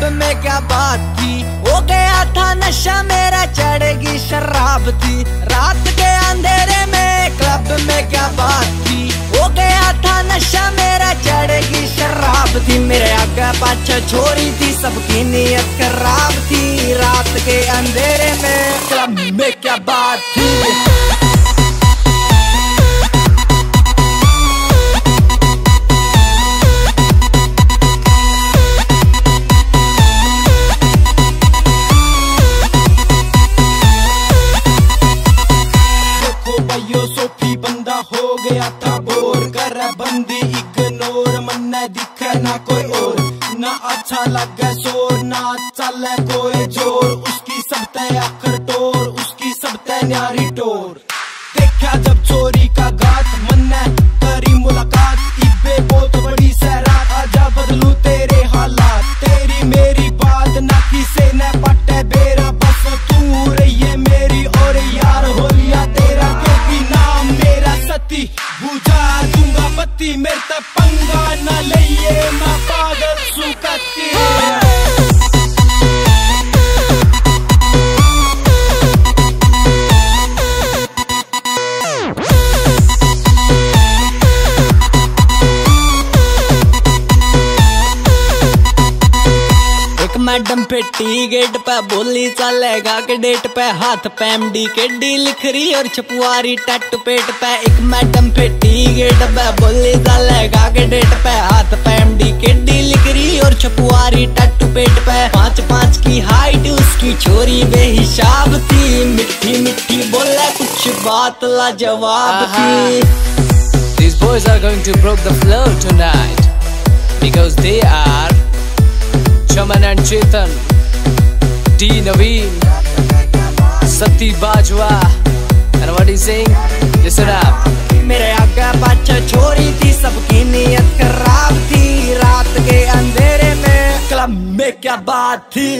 में क्या बात थी, हो गया था नशा मेरा, चढ़ेगी शराब थी। रात के अंधेरे में क्लब में क्या बात थी, हो गया था नशा मेरा, चढ़ेगी शराब थी। मेरे आगे पाछे छोरी थी, सबकी नीयत खराब थी। रात के अंधेरे में क्लब में क्या बात थी। हो गया था बोर, कर बंदी इग्नोर, मन दिखे ना कोई और, ना अच्छा लगे शोर, ना चले कोई जोर। उसकी सब तय आखिर टोर, उसकी सब तय न्यारी टोर। देखा जब चोरी का घाट, मन करी मुलाकात, इबे बहुत बड़ी सैरात, आजा बदलू तेरे हालात। तेरी मेरी बात ना किसे न पटे बेरा, बस तू रही मेरी और यार हो लिया तेरा, क्योंकि नाम मेरा सती, बुझा दूंगा पति। मेरे तक पंगा न लिए, मैं पागल सुकती। मैडम पे टी गेट पे बोली चलेगा के डेट पे, हाथ पे एमडी के डी लिख रही और छपुआरी टैटू पेट पे। एक मैडम पे टी गेट पे बोली चलेगा के डेट पे, हाथ पे एमडी के डी लिख रही और छपुआरी टैटू पेट पे। 5'5" की हाइट उसकी, छोरी बेहिसाब थी, मिठी मिठी बोले कुछ बात लाजवाब थी। These boys are going to break the flow tonight because they are Chaman and Chetan, D Naveen, Sati Bajwa, and what he's saying, listen up. मेरे आगे पाछे छोरी थी, सबकी नीयत खराब थी। रात के अंधेरे में क्लब में क्या बात थी।